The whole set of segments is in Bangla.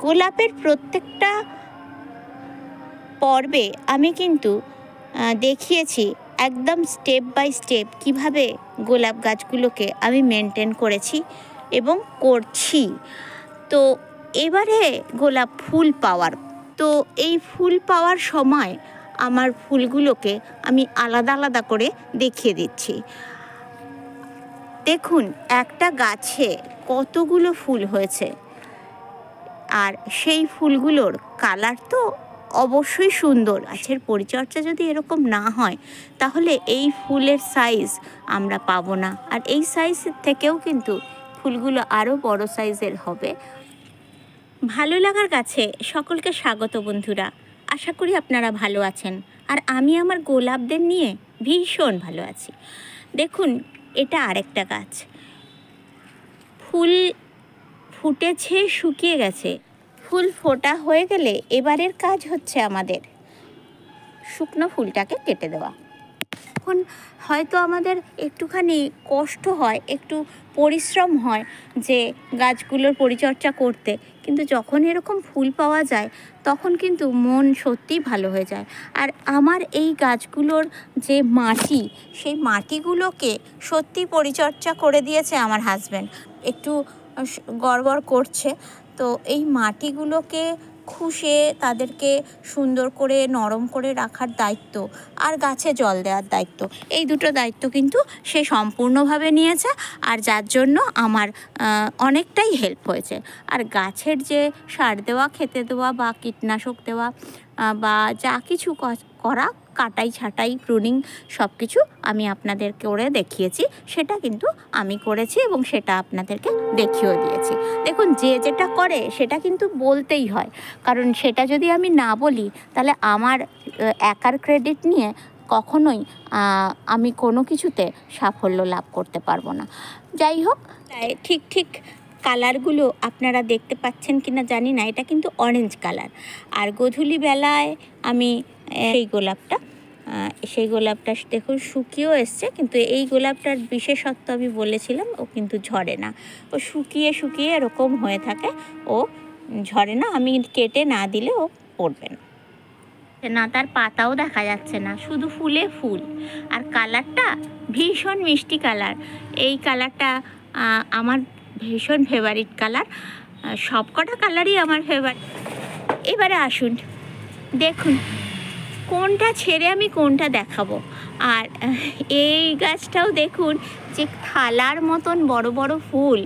গোলাপের প্রত্যেকটা পর্বে আমি কিন্তু দেখিয়েছি একদম স্টেপ বাই স্টেপ কিভাবে গোলাপ গাছগুলোকে আমি মেনটেন করেছি এবং করছি। তো এবারে গোলাপ ফুল পাওয়ার, তো এই ফুল পাওয়ার সময় আমার ফুলগুলোকে আমি আলাদা আলাদা করে দেখিয়ে দিচ্ছি। দেখুন একটা গাছে কতগুলো ফুল হয়েছে, আর সেই ফুলগুলোর কালার তো অবশ্যই সুন্দর। গাছের পরিচর্যা যদি এরকম না হয় তাহলে এই ফুলের সাইজ আমরা পাবো না, আর এই সাইজ থেকেও কিন্তু ফুলগুলো আরও বড় সাইজের হবে। ভালো লাগার কাছে সকলকে স্বাগত বন্ধুরা। আশা করি আপনারা ভালো আছেন, আর আমি আমার গোলাপদের নিয়ে ভীষণ ভালো আছি। দেখুন এটা আরেকটা গাছ, ফুল ফুটেছে, শুকিয়ে গেছে। ফুল ফোটা হয়ে গেলে এবারের কাজ হচ্ছে আমাদের শুকনো ফুলটাকে কেটে দেওয়া। এখন হয়তো আমাদের একটুখানি কষ্ট হয়, একটু পরিশ্রম হয় যে গাছগুলোর পরিচর্যা করতে, কিন্তু যখন এরকম ফুল পাওয়া যায় তখন কিন্তু মন সত্যিই ভালো হয়ে যায়। আর আমার এই গাছগুলোর যে মাটি, সেই মাটিগুলোকে সত্যি পরিচর্যা করে দিয়েছে আমার হাজব্যান্ড। একটু গড়বড় করছে, তো এই মাটিগুলোকে খুশে তাদেরকে সুন্দর করে নরম করে রাখার দায়িত্ব আর গাছে জল দেওয়ার দায়িত্ব, এই দুটো দায়িত্ব কিন্তু সে সম্পূর্ণভাবে নিয়েছে, আর যার জন্য আমার অনেকটাই হেল্প হয়েছে। আর গাছের যে সার দেওয়া, খেতে দেওয়া বা কীটনাশক দেওয়া বা যা কিছু করা, কাটাই ছাটাই প্রুনিং সব কিছু আমি আপনাদের করে দেখিয়েছি, সেটা কিন্তু আমি করেছি এবং সেটা আপনাদেরকে দেখিয়েও দিয়েছি। দেখুন যে যেটা করে সেটা কিন্তু বলতেই হয়, কারণ সেটা যদি আমি না বলি তাহলে আমার একার ক্রেডিট নিয়ে কখনোই আমি কোনো কিছুতে সাফল্য লাভ করতে পারবো না। যাই হোক, ঠিক কালারগুলো আপনারা দেখতে পাচ্ছেন কিনা জানি না, এটা কিন্তু অরেঞ্জ কালার। আর গোধূলি বেলায় আমি সেই গোলাপটা দেখুন শুকিয়েও এসছে, কিন্তু এই গোলাপটার বিশেষত্ব আমি বলেছিলাম, ও কিন্তু ঝরে না, ও শুকিয়ে শুকিয়ে এরকম হয়ে থাকে, ও ঝরে না। আমি কেটে না দিলে ও পড়বে না, তার পাতাও দেখা যাচ্ছে না, শুধু ফুলে ফুল। আর কালারটা ভীষণ মিষ্টি কালার। এই কালারটা আমার ভীষণ ফেভারিট কালার, সবকটা কালারই আমার ফেভারিট। এবারে আসুন দেখুন কোনটা ছেড়ে আমি কোনটা দেখাবো। আর এই গাছটাও দেখুন যে থালার মতন বড় বড় ফুল,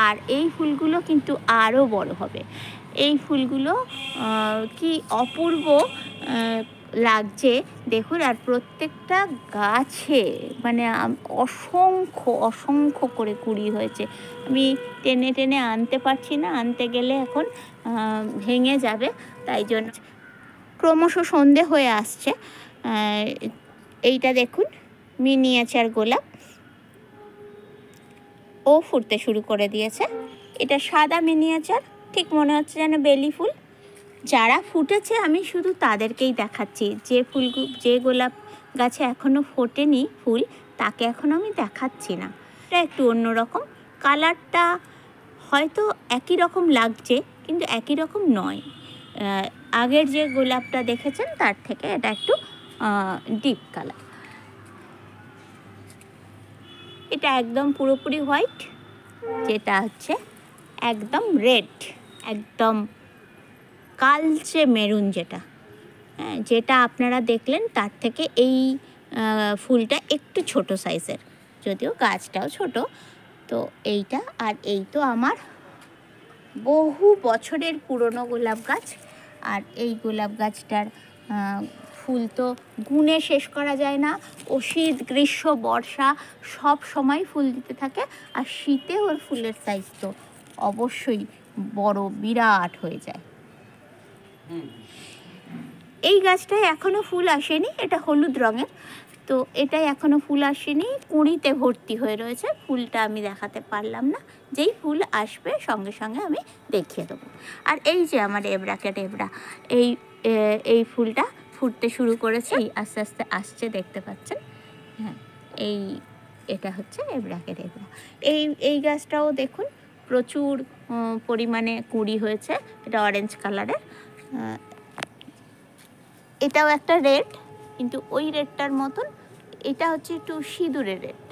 আর এই ফুলগুলো কিন্তু আরও বড় হবে। এই ফুলগুলো কি অপূর্ব লাগছে দেখুন। আর প্রত্যেকটা গাছে মানে অসংখ্য করে কুড়ি হয়েছে। আমি টেনে টেনে আনতে পারছি না, আনতে গেলে এখন ভেঙে যাবে, তাই জন্য ক্রমশ সন্ধে হয়ে আসছে। এইটা দেখুন মিনিয়েচার গোলাপ, ও ফুটতে শুরু করে দিয়েছে। এটা সাদা মিনিয়েচার, ঠিক মনে হচ্ছে যেন বেলি ফুল। যারা ফুটেছে আমি শুধু তাদেরকেই দেখাচ্ছি, যে গোলাপ গাছে এখনও ফোটেনি ফুল, তাকে এখন আমি দেখাচ্ছি না। এটা একটু অন্যরকম, কালারটা হয়তো একই রকম লাগছে কিন্তু একই রকম নয়। আগের যে গোলাপটা দেখেছেন তার থেকে এটা একটু ডিপ কালার। এটা একদম পুরোপুরি হোয়াইট, যেটা হচ্ছে একদম রেড, একদম কালচে মেরুন, যেটা আপনারা দেখলেন তার থেকে এই ফুলটা একটু ছোট সাইজের, যদিও গাছটাও ছোট। তো এইটা, আর এই তো আমার বহু বছরের পুরনো গোলাপ গাছ। আর এই গোলাপ গাছটার ফুল তো গুণে শেষ করা যায় না। ও শীত, গ্রীষ্ম, বর্ষা সব সময় ফুল দিতে থাকে, আর শীতে ওর ফুলের সাইজ তো অবশ্যই বড়, বিরাট হয়ে যায়। এই গাছটায় এখনও ফুল আসেনি, এটা হলুদ রঙের, তো এটাই এখনও ফুল আসেনি, কুঁড়িতে ভর্তি হয়ে রয়েছে। ফুলটা আমি দেখাতে পারলাম না, যেই ফুল আসবে সঙ্গে সঙ্গে আমি দেখিয়ে দেবো। আর এই যে আমার এবড়াকে টেবড়া, এই ফুলটা ফুটতে শুরু করেছে, আস্তে আস্তে আসছে, দেখতে পাচ্ছেন। হ্যাঁ, এটা হচ্ছে এবড়াকে টেবড়া। এই গাছটাও দেখুন প্রচুর পরিমাণে কুঁড়ি হয়েছে। এটা অরেঞ্জ কালারের। এটাও একটা রেড, কিন্তু ওই রেডটার মতন এটা হচ্ছে একটু সিঁদুরের রেড,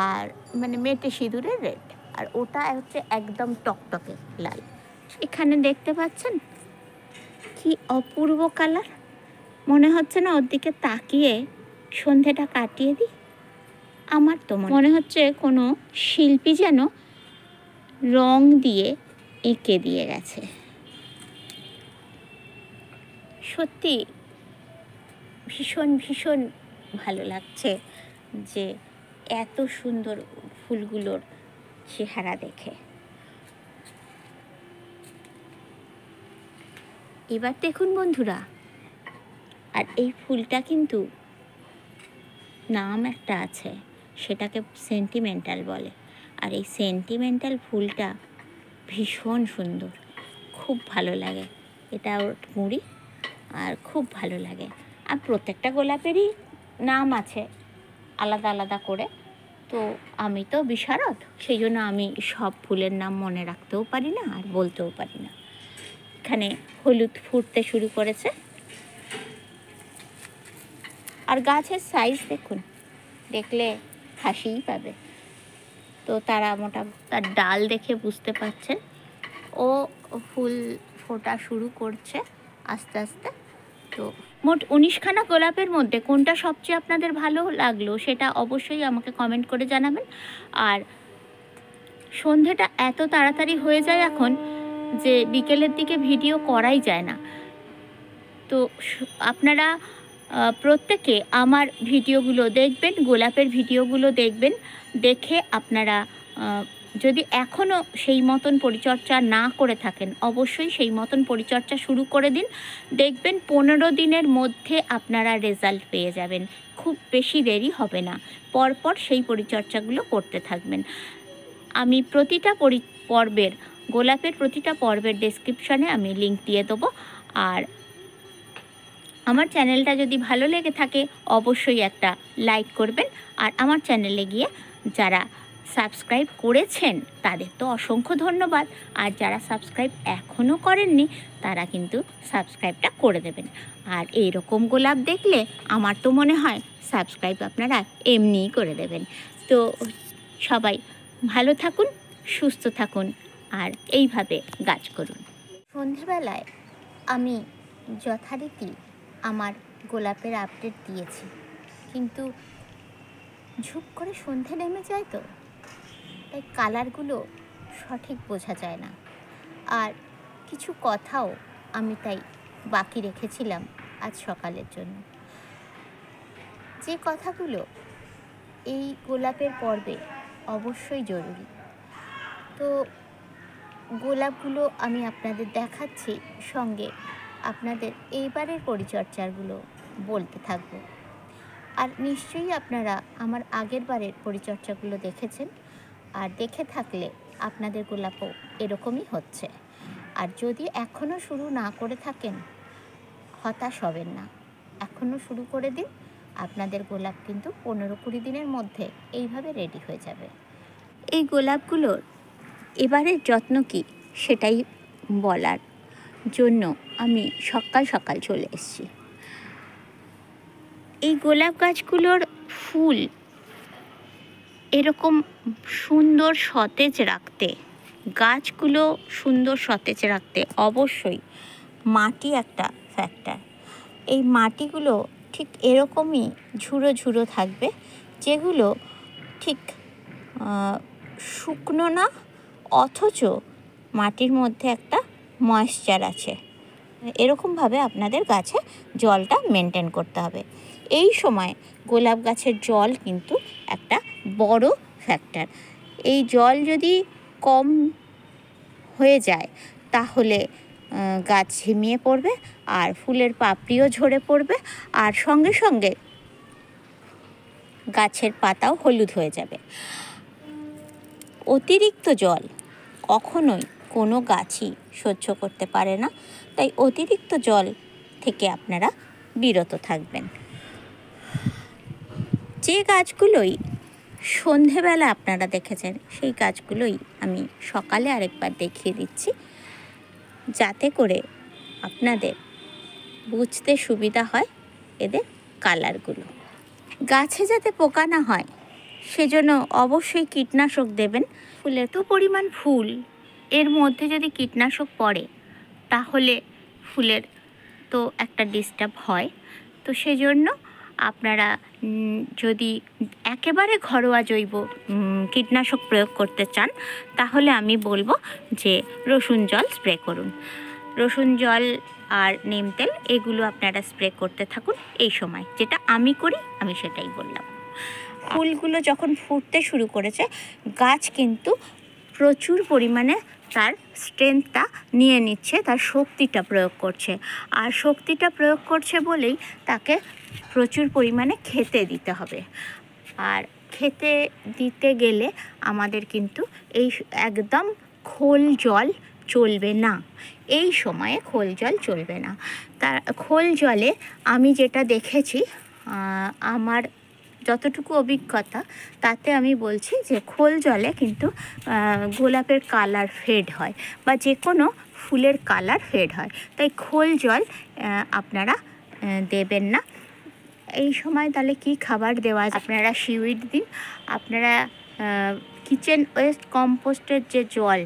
আর মানে মেটে সিঁদুরের রেড, আর ওটা হচ্ছে একদম টকটকে লাল। এখানে দেখতে পাচ্ছেন কি অপূর্ব কালার। মনে হচ্ছে না ওর দিকে তাকিয়ে সন্ধেটা কাটিয়ে দিই। আমার তো মনে হচ্ছে কোনো শিল্পী যেন রং দিয়ে এঁকে দিয়ে গেছে। সত্যি ভীষণ ভীষণ ভালো লাগছে যে এত সুন্দর ফুলগুলোর চেহারা দেখে। এবার দেখুন বন্ধুরা, আর এই ফুলটা কিন্তু নাম একটা আছে, সেটাকে সেন্টিমেন্টাল বলে। আর এই সেন্টিমেন্টাল ফুলটা ভীষণ সুন্দর, খুব ভালো লাগে। এটা ওর কুঁড়ি, আর খুব ভালো লাগে। আর প্রত্যেকটা গোলাপেরই নাম আছে আলাদা আলাদা করে। তো আমি তো বিশারদ, সেই জন্য আমি সব ফুলের নাম মনে রাখতেও পারি না আর বলতেও পারি না। এখানে হলুদ ফুটতে শুরু করেছে, আর গাছের সাইজ দেখুন, দেখলে হাসিই পাবে। তো তার ডাল দেখে বুঝতে পারছেন ও ফুল ফোটা শুরু করছে আস্তে আস্তে। তো মোট 19খানা গোলাপের মধ্যে কোনটা সবচেয়ে আপনাদের ভালো লাগলো সেটা অবশ্যই আমাকে কমেন্ট করে জানাবেন। আর সন্ধেটা এত তাড়াতাড়ি হয়ে যায় এখন যে বিকেলের দিকে ভিডিও করাই যায় না। তো আপনারা প্রত্যেকে আমার ভিডিওগুলো দেখবেন, গোলাপের ভিডিওগুলো দেখবেন। দেখে আপনারা যদি এখনও সেই মতন পরিচর্যা না করে থাকেন, অবশ্যই সেই মতন পরিচর্যা শুরু করে দিন। দেখবেন 15 দিনের মধ্যে আপনারা রেজাল্ট পেয়ে যাবেন। খুব বেশি দেরি হবে না। পরপর সেই পরিচর্যাগুলো করতে থাকবেন। আমি প্রতিটা পর্বের গোলাপের প্রতিটা পর্বের ডেসক্রিপশানে আমি লিংক দিয়ে দেবো। আর আমার চ্যানেলটা যদি ভালো লেগে থাকে অবশ্যই একটা লাইক করবেন। আর আমার চ্যানেলে গিয়ে যারা সাবস্ক্রাইব করেছেন তাদের তো অসংখ্য ধন্যবাদ, আর যারা সাবস্ক্রাইব এখনও করেননি তারা কিন্তু সাবস্ক্রাইবটা করে দেবেন। আর এইরকম গোলাপ দেখলে আমার তো মনে হয় সাবস্ক্রাইব আপনারা এমনিই করে দেবেন। তো সবাই ভালো থাকুন, সুস্থ থাকুন, আর এইভাবে গাছ করুন। সন্ধেবেলায় আমি যথারীতি আমার গোলাপের আপডেট দিয়েছি, কিন্তু ঝুপ করে সন্ধে নেমে যায়, তো তাই কালারগুলো সঠিক বোঝা যায় না। আর কিছু কথাও আমি তাই বাকি রেখেছিলাম আজ সকালের জন্য, যে কথাগুলো এই গোলাপের পর্বে অবশ্যই জরুরি। তো গোলাপগুলো আমি আপনাদের দেখাচ্ছি, সঙ্গে আপনাদের এইবারের পরিচর্যাগুলো বলতে থাকব। আর নিশ্চয়ই আপনারা আমার আগের বারের পরিচর্যাগুলো দেখেছেন, আর দেখে থাকলে আপনাদের গোলাপও এরকমই হচ্ছে। আর যদি এখনও শুরু না করে থাকেন হতাশ হবেন না, এখনও শুরু করে দিন। আপনাদের গোলাপ কিন্তু 15-20 দিনের মধ্যে এইভাবে রেডি হয়ে যাবে। এই গোলাপগুলোর এবারের যত্ন কী সেটাই বলার জন্য আমি সকাল সকাল চলে এসেছি। এই গোলাপ গাছগুলোর ফুল এরকম সুন্দর সতেজ রাখতে, গাছগুলো সুন্দর সতেজ রাখতে অবশ্যই মাটি একটা ফ্যাক্টর। এই মাটিগুলো ঠিক এরকমই ঝুড়ো ঝুড়ো থাকবে, যেগুলো ঠিক শুকনো না, অথচ মাটির মধ্যে একটা ময়েশ্চার আছে। এরকমভাবে আপনাদের গাছে জলটা মেনটেন করতে হবে। এই সময় গোলাপ গাছের জল কিন্তু একটা বড় ফ্যাক্টর। এই জল যদি কম হয়ে যায় তাহলে গাছ ঝিমিয়ে পড়বে, আর ফুলের পাপড়িও ঝরে পড়বে, আর সঙ্গে সঙ্গে গাছের পাতাও হলুদ হয়ে যাবে। অতিরিক্ত জল কখনোই কোনো গাছই সহ্য করতে পারে না, তাই অতিরিক্ত জল থেকে আপনারা বিরত থাকবেন। যে গাছগুলোই সন্ধেবেলা আপনারা দেখেছেন, সেই গাছগুলোই আমি সকালে আরেকবার দেখিয়ে দিচ্ছি, যাতে করে আপনাদের বুঝতে সুবিধা হয় এদের কালারগুলো। গাছে যাতে পোকা না হয় সেজন্য অবশ্যই কীটনাশক দেবেন। ফুলের তো পরিমাণ ফুল, এর মধ্যে যদি কীটনাশক পড়ে তাহলে ফুলের তো একটা ডিস্টার্ব হয়। তো সেজন্য আপনারা যদি একেবারে ঘরোয়া জৈব কীটনাশক প্রয়োগ করতে চান তাহলে আমি বলবো যে রসুন জল স্প্রে করুন। রসুন জল আর নিম তেল এগুলো আপনারা স্প্রে করতে থাকুন এই সময়। যেটা আমি করি আমি সেটাই বললাম। ফুলগুলো যখন ফুটতে শুরু করেছে গাছ কিন্তু প্রচুর পরিমাণে তার স্ট্রেংথটা নিয়ে নিচ্ছে, তার শক্তিটা প্রয়োগ করছে। আর শক্তিটা প্রয়োগ করছে বলেই তাকে প্রচুর পরিমাণে খেতে দিতে হবে। আর খেতে দিতে গেলে আমাদের কিন্তু এই একদম খোল জল চলবে না, এই সময়ে খোল জল চলবে না। তার খোল জলে আমি যেটা দেখেছি, আমার যতটুকু অভিজ্ঞতা তাতে আমি বলছি যে খোল জলে কিন্তু গোলাপের কালার ফেড হয় বা যে কোনো ফুলের কালার ফেড হয়, তাই খোল জল আপনারা দেবেন না এই সময়। তাহলে কি খাবার দেওয়া, আপনারা সিউইড দিন, আপনারা কিচেন ওয়েস্ট কম্পোস্টের যে জল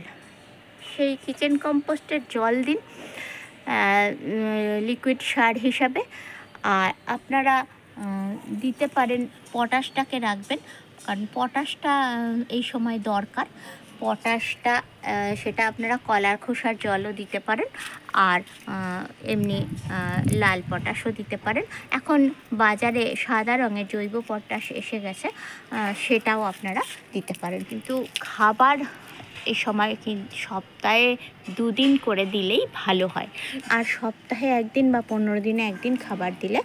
সেই কিচেন কম্পোস্টের জল দিন লিকুইড সার হিসাবে। আর আপনারা দিতে পারেন পটাশটাকে রাখবেন, কারণ পটাশটা এই সময় দরকার। পটাশটা সেটা আপনারা কলার খোসার জলও দিতে পারেন, আর এমনি লাল পটাশও দিতে পারেন। এখন বাজারে সাদা রঙের জৈব পটাশ এসে গেছে, সেটাও আপনারা দিতে পারেন। কিন্তু খাবার এই সময় সপ্তাহে 2 দিন করে দিলেই ভালো হয়। আর সপ্তাহে 1 দিন বা 15 দিনে 1 দিন খাবার দিলে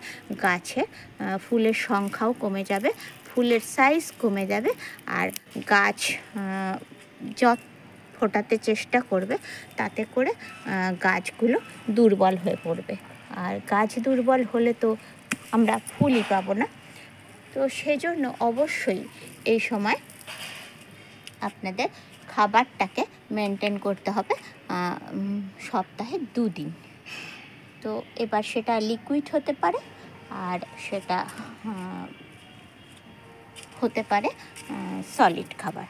গাছে ফুলের সংখ্যাও কমে যাবে, ফুলের সাইজ কমে যাবে, আর গাছ যত ফোটাতে চেষ্টা করবে তাতে করে গাছগুলো দুর্বল হয়ে পড়বে। আর গাছ দুর্বল হলে তো আমরা ফুলই পাবো না। তো সেজন্য অবশ্যই এই সময় আপনাদের খাবারটাকে মেনটেন করতে হবে সপ্তাহে 2 দিন। তো এবার সেটা লিকুইড হতে পারে আর সেটা হতে পারে সলিড খাবার।